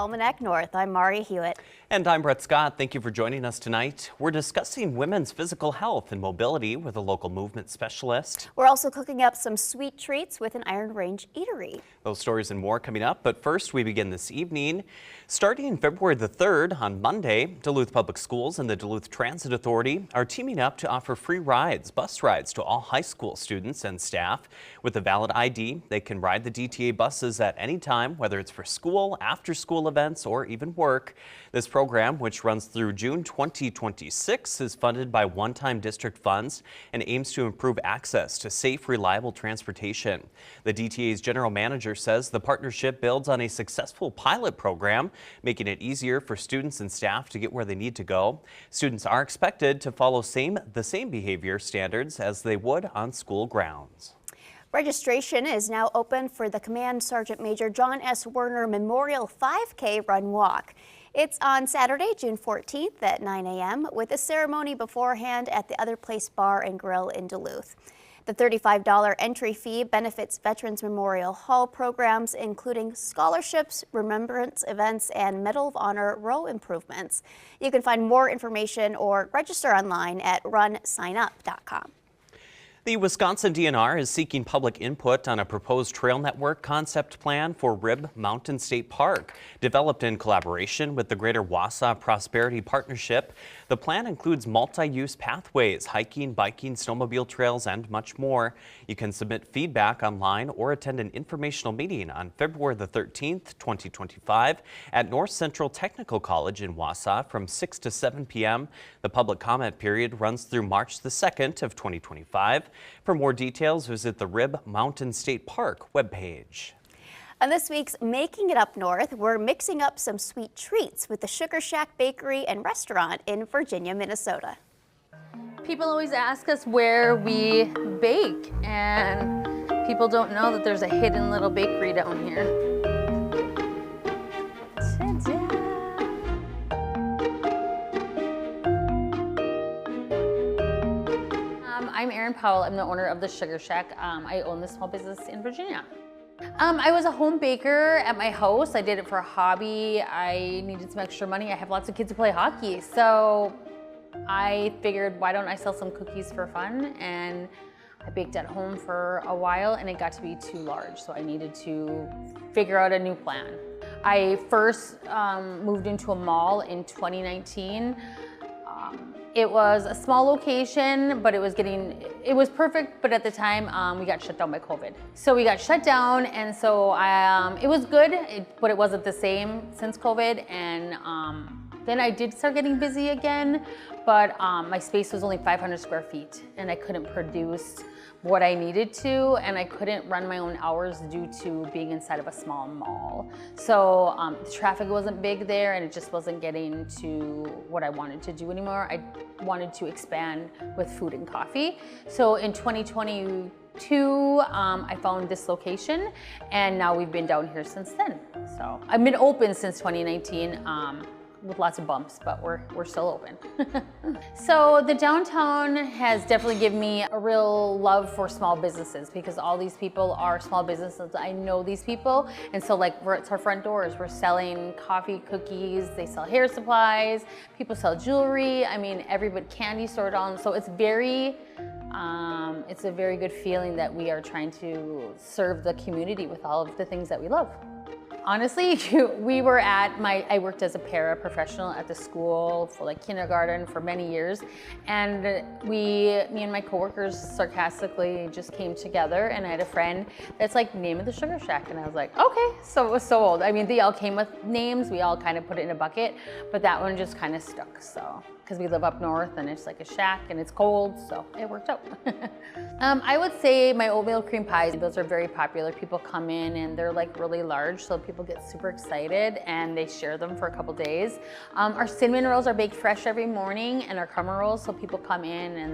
Almanac North. I'm Mari Hewitt. And I'm Brett Scott. Thank you for joining us tonight. We're discussing women's physical health and mobility with a local movement specialist. We're also cooking up some sweet treats with an Iron Range eatery. Those stories and more coming up, but first we begin this evening. Starting February the 3rd on Monday, Duluth Public Schools and the Duluth Transit Authority are teaming up to offer free rides, bus rides to all high school students and staff. With a valid ID, they can ride the DTA buses at any time, whether it's for school, after school events, or even work. This program, which runs through June 2026, is funded by one-time district funds and aims to improve access to safe, reliable transportation. The DTA's general manager says the partnership builds on a successful pilot program, making it easier for students and staff to get where they need to go. Students are expected to follow the same behavior standards as they would on school grounds. Registration is now open for the Command Sergeant Major John S. Werner Memorial 5K Run Walk. It's on Saturday, June 14th at 9 a.m. with a ceremony beforehand at the Other Place Bar and Grill in Duluth. The $35 entry fee benefits Veterans Memorial Hall programs, including scholarships, remembrance events, and Medal of Honor row improvements. You can find more information or register online at runsignup.com. The Wisconsin DNR is seeking public input on a proposed trail network concept plan for Rib Mountain State Park. Developed in collaboration with the Greater Wausau Prosperity Partnership, the plan includes multi-use pathways, hiking, biking, snowmobile trails, and much more. You can submit feedback online or attend an informational meeting on February the 13th, 2025 at North Central Technical College in Wausau from 6 to 7 p.m. The public comment period runs through March the 2nd of 2025. For more details, visit the Rib Mountain State Park webpage. On this week's Making It Up North, we're mixing up some sweet treats with the Sugar Shack Bakery and Restaurant in Virginia, Minnesota. People always ask us where we bake, and people don't know that there's a hidden little bakery down here. Ta-da! I'm Erin Powell. I'm the owner of the Sugar Shack. I own this small business in Virginia. I was a home baker at my house. I did it for a hobby. I needed some extra money. I have lots of kids who play hockey. So I figured, why don't I sell some cookies for fun? And I baked at home for a while and it got to be too large. So I needed to figure out a new plan. I first moved into a mall in 2019. It was a small location, but it was perfect, but at the time we got shut down by COVID. So we got shut down, and so it was good, but it wasn't the same since COVID. And then I did start getting busy again, but my space was only 500 square feet, and I couldn't produce what I needed to, and I couldn't run my own hours due to being inside of a small mall. So the traffic wasn't big there, and it just wasn't getting to what I wanted to do anymore. I wanted to expand with food and coffee. So in 2022, I found this location, and now we've been down here since then. So I've been open since 2019. With lots of bumps, but we're still open. So the downtown has definitely given me a real love for small businesses because all these people are small businesses. I know these people, and so like it's our front doors. We're selling coffee, cookies. They sell hair supplies. People sell jewelry. I mean, everybody, candy store down. So it's a very good feeling that we are trying to serve the community with all of the things that we love. Honestly, I worked as a paraprofessional at the school for like kindergarten for many years. And me and my coworkers sarcastically just came together, and I had a friend that's like, name of the Sugar Shack. And I was like, okay, so it was so old. I mean, they all came with names. We all kind of put it in a bucket, but that one just kind of stuck. So, because we live up north and it's like a shack and it's cold, so it worked out. I would say my oatmeal cream pies, those are very popular. People come in and they're like really large, so people get super excited and they share them for a couple days. Our cinnamon rolls are baked fresh every morning, and our caramel rolls, so people come in and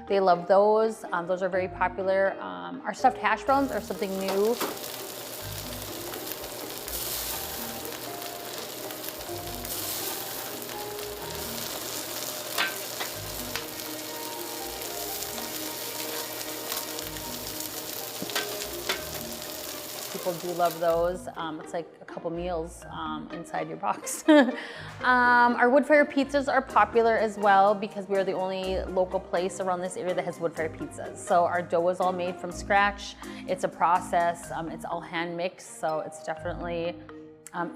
they love those. Those are very popular. Our stuffed hash browns are something new. People do love those. It's like a couple meals inside your box. Our wood fire pizzas are popular as well because we are the only local place around this area that has wood fire pizzas. So our dough is all made from scratch. It's a process. It's all hand mixed. So it's definitely,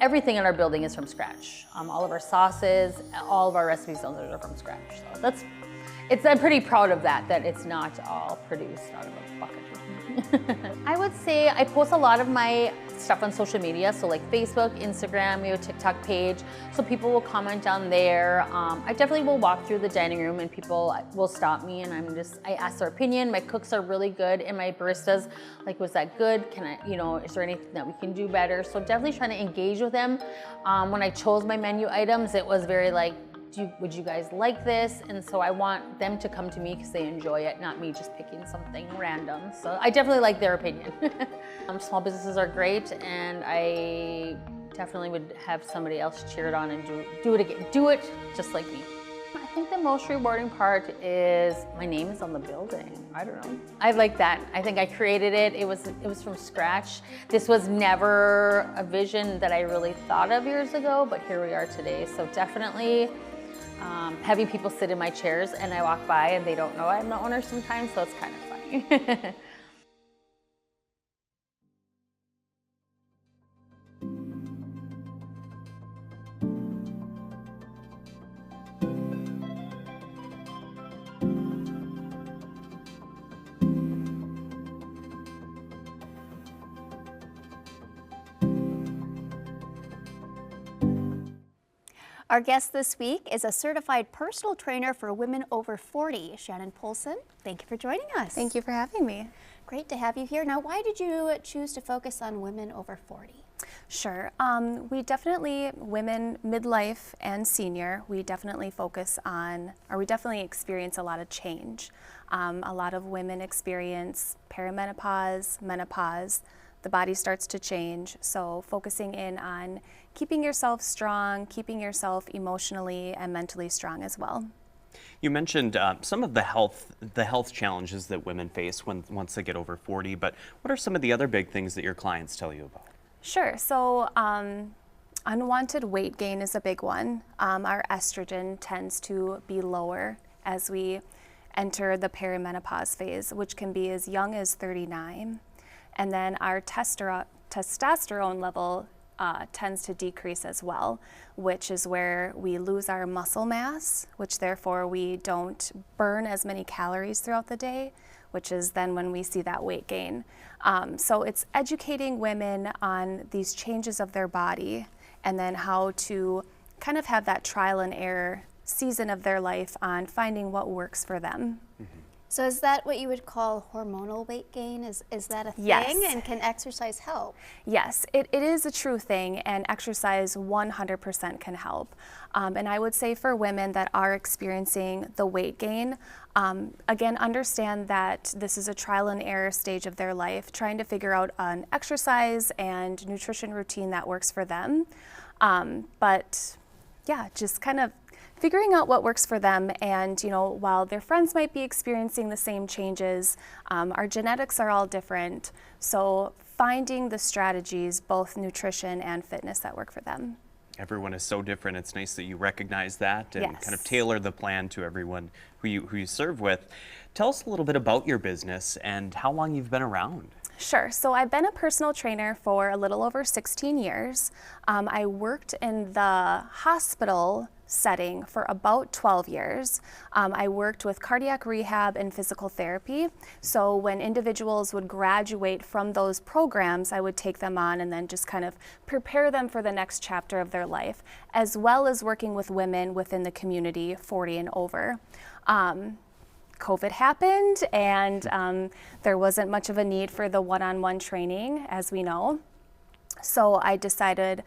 everything in our building is from scratch. All of our sauces, all of our recipes are from scratch. So I'm pretty proud of that it's not all produced out of a bucket. I would say I post a lot of my stuff on social media, so like Facebook, Instagram, we have a TikTok page, so people will comment down there. I definitely will walk through the dining room and people will stop me and I ask their opinion. My cooks are really good and my baristas, like, was that good? Can I, is there anything that we can do better? So definitely trying to engage with them. When I chose my menu items, it was very like, would you guys like this? And so I want them to come to me because they enjoy it, not me just picking something random. So I definitely like their opinion. Small businesses are great, and I definitely would have somebody else cheer it on and do it again. Do it just like me. I think the most rewarding part is my name is on the building. I don't know. I like that. I think I created it. It was from scratch. This was never a vision that I really thought of years ago, but here we are today. So definitely having people sit in my chairs and I walk by and they don't know I'm the owner sometimes, so it's kind of funny. Our guest this week is a certified personal trainer for women over 40, Shannon Polson. Thank you for joining us. Thank you for having me. Great to have you here. Now, why did you choose to focus on women over 40? Sure. We definitely, women midlife and senior, we definitely experience a lot of change. A lot of women experience perimenopause, menopause. The body starts to change, so focusing in on keeping yourself strong, keeping yourself emotionally and mentally strong as well. You mentioned some of the health challenges that women face once they get over 40, but what are some of the other big things that your clients tell you about? Sure. So unwanted weight gain is a big one. Our estrogen tends to be lower as we enter the perimenopause phase, which can be as young as 39. And then our testosterone level tends to decrease as well, which is where we lose our muscle mass, which therefore we don't burn as many calories throughout the day, which is then when we see that weight gain. So it's educating women on these changes of their body and then how to kind of have that trial and error season of their life on finding what works for them. Mm-hmm. So is that what you would call hormonal weight gain? Is that a thing? Yes. And can exercise help? Yes, it is a true thing, and exercise 100% can help. And I would say for women that are experiencing the weight gain, again, understand that this is a trial and error stage of their life, trying to figure out an exercise and nutrition routine that works for them. But yeah, just kind of figuring out what works for them, and while their friends might be experiencing the same changes, our genetics are all different, so finding the strategies, both nutrition and fitness, that work for them. Everyone is so different. It's nice that you recognize that and Yes. kind of tailor the plan to everyone who you serve with. Tell us a little bit about your business and how long you've been around. Sure. So I've been a personal trainer for a little over 16 years. I worked in the hospital setting for about 12 years. I worked with cardiac rehab and physical therapy. So when individuals would graduate from those programs, I would take them on and then just kind of prepare them for the next chapter of their life, as well as working with women within the community 40 and over. COVID happened, and there wasn't much of a need for the one-on-one training, as we know. So I decided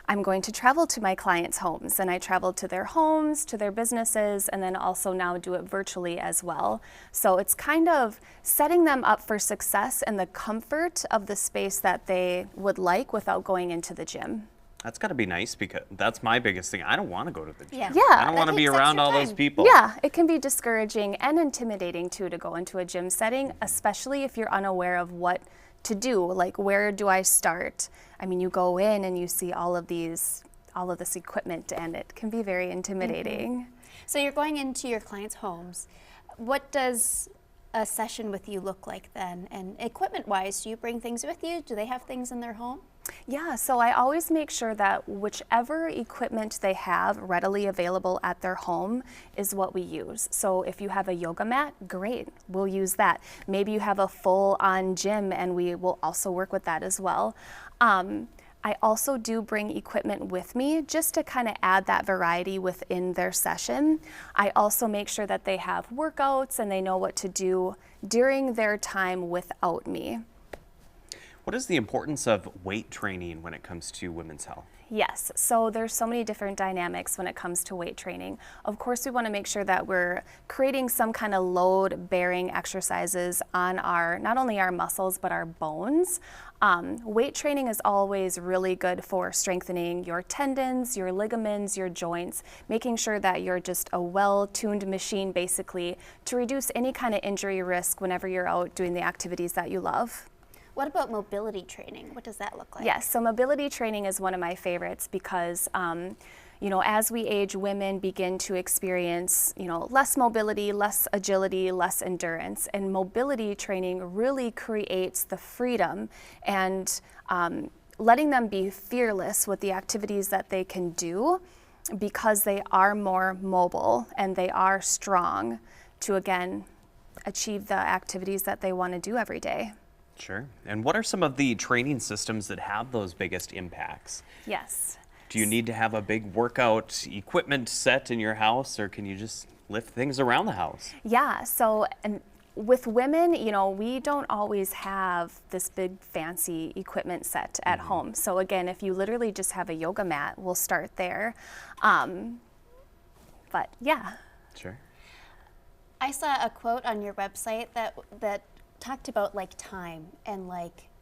I'm going to travel to my clients' homes, and I traveled to their homes, to their businesses, and then also now do it virtually as well. So it's kind of setting them up for success and the comfort of the space that they would like without going into the gym. That's got to be nice, because that's my biggest thing. I don't want to go to the gym. Yeah. Yeah, I don't want to be around all those people. Yeah, it can be discouraging and intimidating too to go into a gym setting, especially if you're unaware of what to do. Like, where do I start? I mean, you go in and you see all of this equipment, and it can be very intimidating. So you're going into your clients' homes. What does a session with you look like then? And equipment-wise, do you bring things with you? Do they have things in their home? Yeah, so I always make sure that whichever equipment they have readily available at their home is what we use. So if you have a yoga mat, great, we'll use that. Maybe you have a full-on gym, and we will also work with that as well. I also do bring equipment with me just to kind of add that variety within their session. I also make sure that they have workouts and they know what to do during their time without me. What is the importance of weight training when it comes to women's health? Yes, so there's so many different dynamics when it comes to weight training. Of course, we want to make sure that we're creating some kind of load-bearing exercises on not only our muscles, but our bones. Weight training is always really good for strengthening your tendons, your ligaments, your joints, making sure that you're just a well-tuned machine, basically, to reduce any kind of injury risk whenever you're out doing the activities that you love. What about mobility training? What does that look like? Yes, so mobility training is one of my favorites because, as we age, women begin to experience, less mobility, less agility, less endurance. And mobility training really creates the freedom and letting them be fearless with the activities that they can do because they are more mobile and they are strong to, again, achieve the activities that they want to do every day. Sure. And what are some of the training systems that have those biggest impacts? Yes. Do you need to have a big workout equipment set in your house, or can you just lift things around the house? Yeah, so and with women, we don't always have this big fancy equipment set at home. So again, if you literally just have a yoga mat, we'll start there. But yeah. Sure. I saw a quote on your website that talked about time and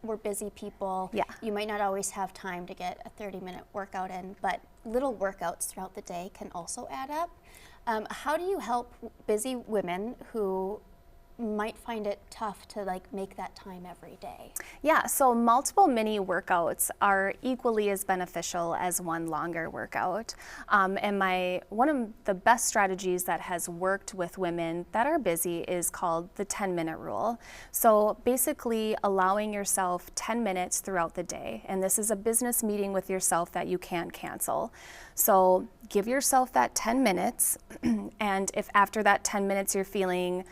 we're busy people. Yeah. You might not always have time to get a 30-minute workout in, but little workouts throughout the day can also add up. How do you help busy women who might find it tough to make that time every day? Yeah, so multiple mini workouts are equally as beneficial as one longer workout. And one of the best strategies that has worked with women that are busy is called the 10-minute rule. So basically allowing yourself 10 minutes throughout the day. And this is a business meeting with yourself that you can't cancel. So give yourself that 10 minutes. And if after that 10 minutes you're feeling,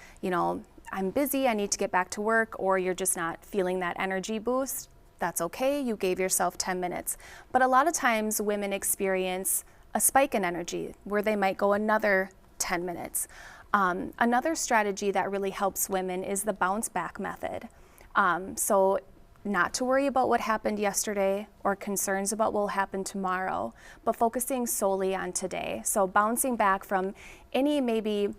I'm busy, I need to get back to work, or you're just not feeling that energy boost, that's okay, you gave yourself 10 minutes. But a lot of times women experience a spike in energy where they might go another 10 minutes. Another strategy that really helps women is the bounce back method. So not to worry about what happened yesterday or concerns about what will happen tomorrow, but focusing solely on today. So bouncing back from any maybe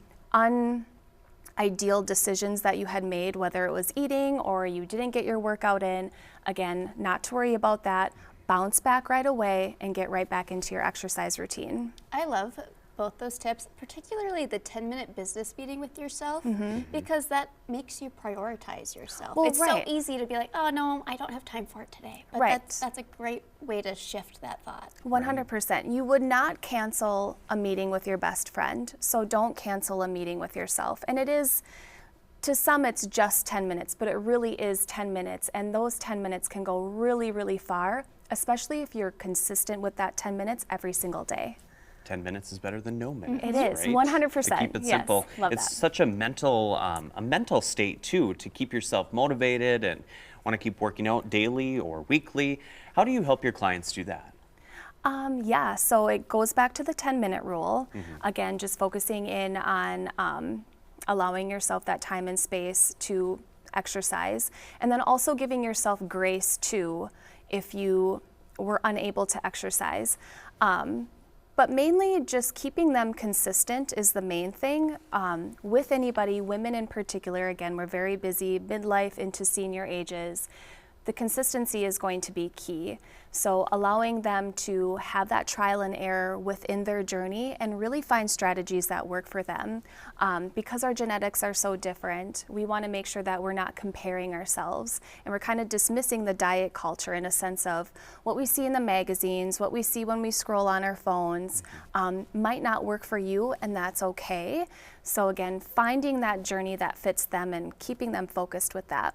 ideal decisions that you had made, whether it was eating or you didn't get your workout in. Again, not to worry about that. Bounce back right away and get right back into your exercise routine. I love both those tips, particularly the 10-minute business meeting with yourself, because that makes you prioritize yourself. Well, it's so easy to be like, oh no, I don't have time for it today. But that's a great way to shift that thought. 100%. You would not cancel a meeting with your best friend, so don't cancel a meeting with yourself. And it is, to some it's just 10 minutes, but it really is 10 minutes, and those 10 minutes can go really, really far, especially if you're consistent with that 10 minutes every single day. 10 minutes is better than no minutes. It is, right? 100%. To keep it simple. Love it's that. such a mental state too, to keep yourself motivated and want to keep working out daily or weekly. How do you help your clients do that? Yeah, so it goes back to the 10-minute rule. Again, just focusing in on allowing yourself that time and space to exercise, and then also giving yourself grace too if you were unable to exercise. But mainly just keeping them consistent is the main thing. With anybody, women in particular, again, we're very busy, midlife into senior ages. the consistency is going to be key. So allowing them to have that trial and error within their journey and really find strategies that work for them. Because our genetics are so different, we want to make sure that we're not comparing ourselves and we're kind of dismissing the diet culture in a sense of what we see in the magazines, what we see when we scroll on our phones, might not work for you, and that's okay. So again, finding that journey that fits them and keeping them focused with that.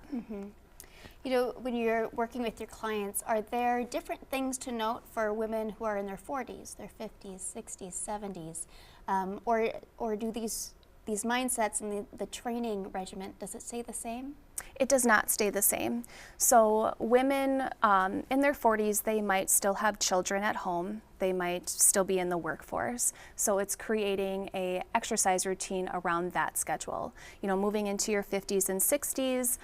You know, when you're working with your clients, are there different things to note for women who are in their 40s, their 50s, 60s, 70s? Or do these mindsets and the training regimen, does it stay the same? It does not stay the same. So women in their 40s, they might still have children at home. They might still be in the workforce. So it's creating a exercise routine around that schedule. You know, moving into your 50s and 60s,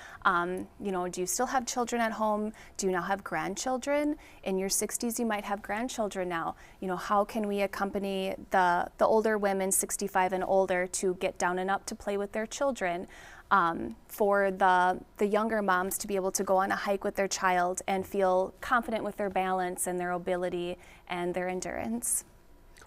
you know, do you still have children at home? Do you now have grandchildren? In your 60s, you might have grandchildren now. You know, how can we accompany the older women, 65 and older, to get down and up to play with their children? For the younger moms to be able to go on a hike with their child and feel confident with their balance and their ability and their endurance.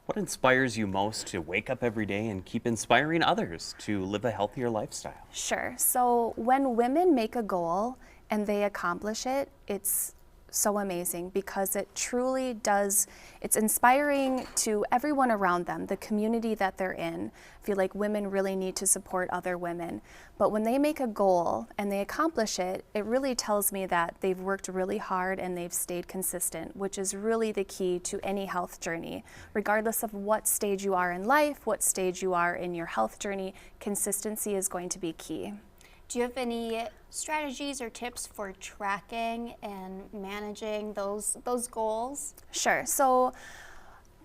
What inspires you most to wake up every day and keep inspiring others to live a healthier lifestyle? Sure. So when women make a goal and they accomplish it, it's so amazing because it truly does, it's inspiring to everyone around them, the community that they're in. I feel like women really need to support other women. But when they make a goal and they accomplish it, it really tells me that they've worked really hard and they've stayed consistent, which is really the key to any health journey. Regardless of what stage you are in life, what stage you are in your health journey, consistency is going to be key. Do you have any strategies or tips for tracking and managing those goals? Sure. So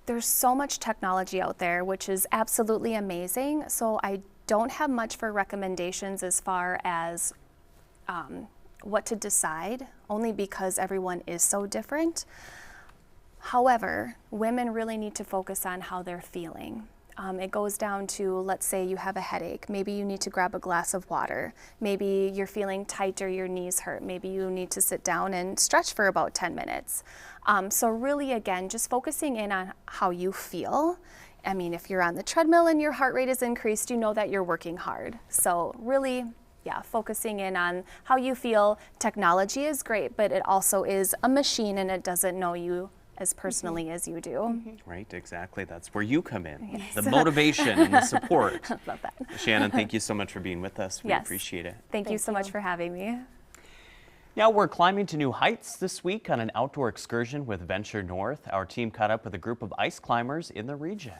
there's so much technology out there, which is absolutely amazing. So I don't have much for recommendations as far as what to decide, only because everyone is so different. However, women really need to focus on how they're feeling. It goes down to, let's say you have a headache. Maybe you need to grab a glass of water. Maybe you're feeling tight or your knees hurt. Maybe you need to sit down and stretch for about 10 minutes. So really, again, just focusing in on how you feel. I mean, if you're on the treadmill and your heart rate is increased, you know that you're working hard. So really, yeah, focusing in on how you feel. Technology is great, but it also is a machine and it doesn't know you as personally as you do. Right, exactly. That's where you come in. Yes. The motivation and the support. Love that. Shannon, thank you so much for being with us. We Yes. appreciate it. Thank you so much for having me. Now we're climbing to new heights this week on an outdoor excursion with Venture North. Our team caught up with a group of ice climbers in the region.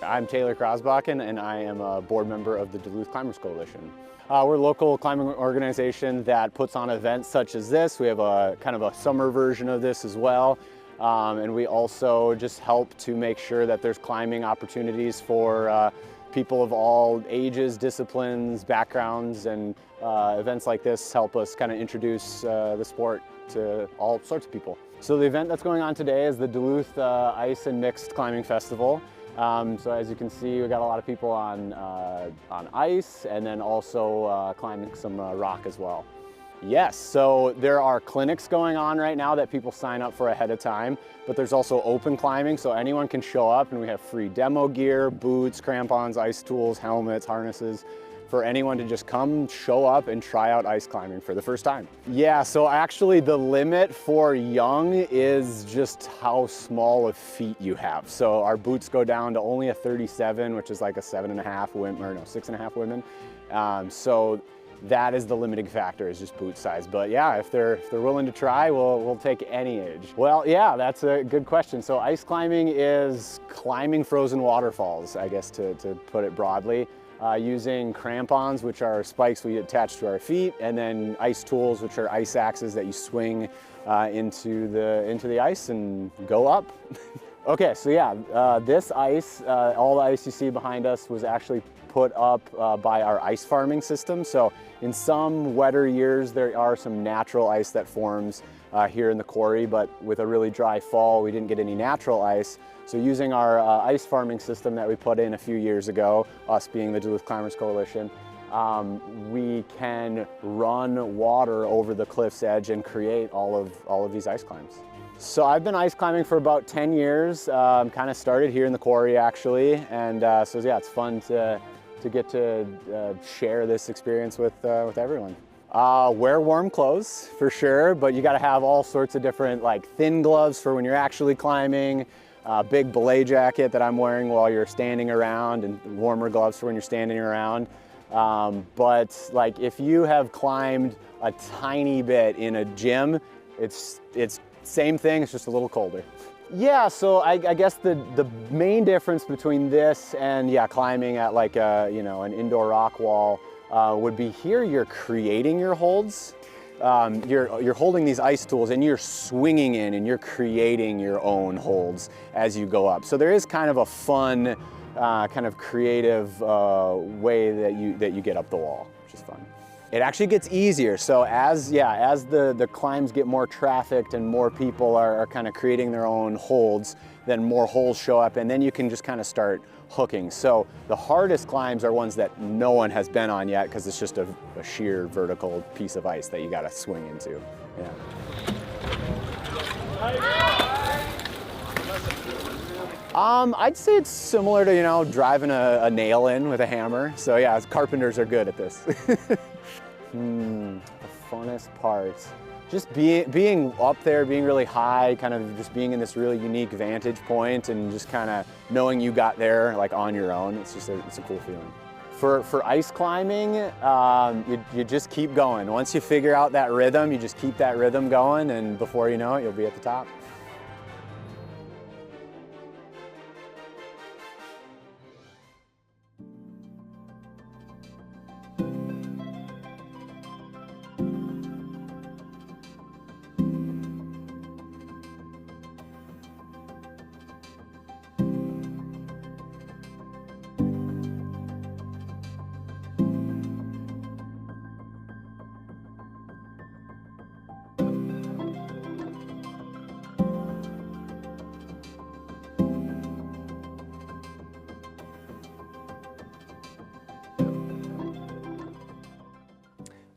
I'm Taylor Krosbachen, and I am a board member of the Duluth Climbers Coalition. We're a local climbing organization that puts on events such as this. We have a kind of a summer version of this as well. And we also just help to make sure that there's climbing opportunities for people of all ages, disciplines, backgrounds, and events like this help us kind of introduce the sport to all sorts of people. So the event that's going on today is the Duluth Ice and Mixed Climbing Festival. So as you can see, we got a lot of people on ice and then also climbing some rock as well. Yes, so there are clinics going on right now that people sign up for ahead of time, but there's also open climbing, so anyone can show up, and we have free demo gear, boots, crampons, ice tools, helmets, harnesses, for anyone to just come, show up, and try out ice climbing for the first time. Yeah, so actually the limit for young is just how small of feet you have. So our boots go down to only a 37, which is like a 7.5 women, or no, 6.5 women. So that is the limiting factor, is just boot size. But yeah, if they're willing to try, we'll take any age. Well, yeah, that's a good question. So ice climbing is climbing frozen waterfalls, I guess, to put it broadly. Using crampons, which are spikes we attach to our feet, and then ice tools, which are ice axes that you swing into the ice and go up. Okay, so yeah, this ice, all the ice you see behind us was actually put up by our ice farming system. So in some wetter years, there are some natural ice that forms here in the quarry, but with a really dry fall, we didn't get any natural ice. So using our ice farming system that we put in a few years ago, us being the Duluth Climbers Coalition, we can run water over the cliff's edge and create all of these ice climbs. So I've been ice climbing for about 10 years, kind of started here in the quarry actually, and so yeah, it's fun to get to share this experience with everyone. Wear warm clothes for sure, but you got to have all sorts of different like thin gloves for when you're actually climbing, big belay jacket that I'm wearing while you're standing around, and warmer gloves for when you're standing around. But like if you have climbed a tiny bit in a gym, it's same thing, it's just a little colder. Yeah, so I guess the main difference between this and climbing at like a, an indoor rock wall would be here you're creating your holds. You're holding these ice tools and you're swinging in and you're creating your own holds as you go up. So there is kind of a fun, kind of creative way that you get up the wall, which is fun. It actually gets easier. So as the climbs get more trafficked and more people are kind of creating their own holds, then more holes show up and then you can just kind of start hooking. So the hardest climbs are ones that no one has been on yet because it's just a sheer vertical piece of ice that you got to swing into. Yeah. I'd say it's similar to, driving a nail in with a hammer. So yeah, carpenters are good at this. The funnest part. Just being up there, being really high, kind of just being in this really unique vantage point and just kind of knowing you got there like on your own. It's just it's a cool feeling. For ice climbing, you just keep going. Once you figure out that rhythm, you just keep that rhythm going, and before you know it, you'll be at the top.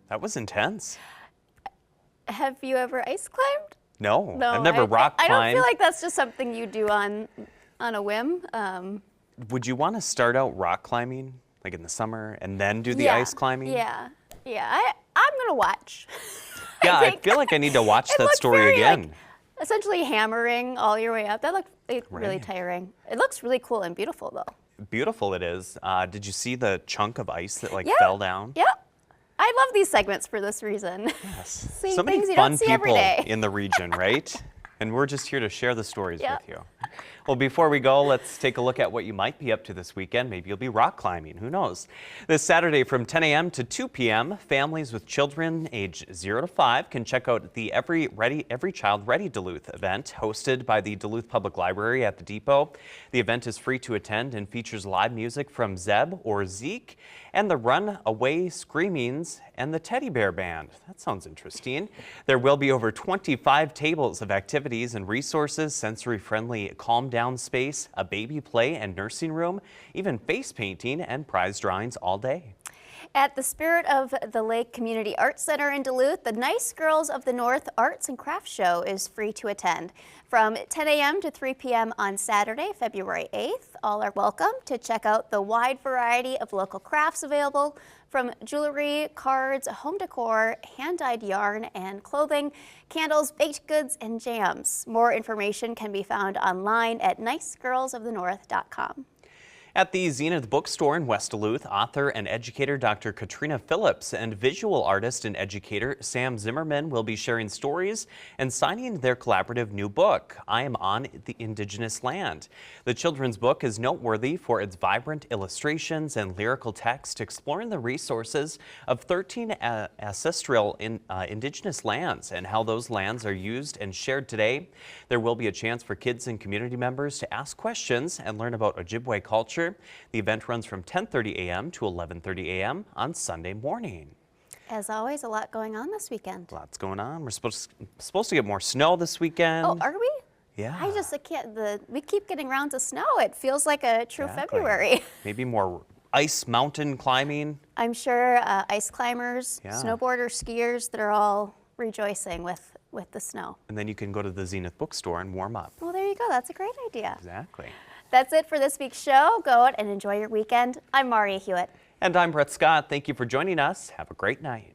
That was intense. Have you ever ice climbed? No, I've never rock climbed. I don't feel like that's just something you do on a whim. Would you want to start out rock climbing, like in the summer, and then do the ice climbing? Yeah. I'm gonna watch. Yeah, I feel like I need to watch that story again. Like, essentially hammering all your way up. That looked really Right. tiring. It looks really cool and beautiful though. Beautiful it is. Did you see the chunk of ice that Yeah. fell down? Yeah. I love these segments for this reason. Yes. Seeing So many things you fun don't see every people day. in the region, right? And we're just here to share the stories Yep. with you. Well, before we go, let's take a look at what you might be up to this weekend. Maybe you'll be rock climbing, who knows? This Saturday from 10 a.m. to 2 p.m., families with children age 0 to 5 can check out the Every Child Ready Duluth event hosted by the Duluth Public Library at the Depot. The event is free to attend and features live music from Zeb or Zeke and the Runaway Screamings and the Teddy Bear Band. That sounds interesting. There will be over 25 tables of activities and resources, sensory-friendly calm down space, a baby play and nursing room, even face painting and prize drawings all day. At the Spirit of the Lake Community Arts Center in Duluth, the Nice Girls of the North Arts and Crafts Show is free to attend. From 10 a.m. to 3 p.m. on Saturday, February 8th, all are welcome to check out the wide variety of local crafts available, from jewelry, cards, home decor, hand-dyed yarn and clothing, candles, baked goods, and jams. More information can be found online at nicegirlsofthenorth.com. At the Zenith Bookstore in West Duluth, author and educator Dr. Katrina Phillips and visual artist and educator Sam Zimmerman will be sharing stories and signing their collaborative new book, I Am on the Indigenous Land. The children's book is noteworthy for its vibrant illustrations and lyrical text exploring the resources of 13 ancestral Indigenous lands and how those lands are used and shared today. There will be a chance for kids and community members to ask questions and learn about Ojibwe culture culture. The event runs from 10:30 a.m. to 11:30 a.m. on Sunday morning. As always, a lot going on this weekend. Lots going on. We're supposed to get more snow this weekend. Oh, are we? Yeah. I can't, we keep getting rounds of snow. It feels like a true Exactly. February. Maybe more ice mountain climbing. I'm sure ice climbers, Yeah. snowboarders, skiers, they're all rejoicing with the snow. And then you can go to the Zenith bookstore and warm up. Well, there you go. That's a great idea. Exactly. That's it for this week's show. Go out and enjoy your weekend. I'm Maria Hewitt. And I'm Brett Scott. Thank you for joining us. Have a great night.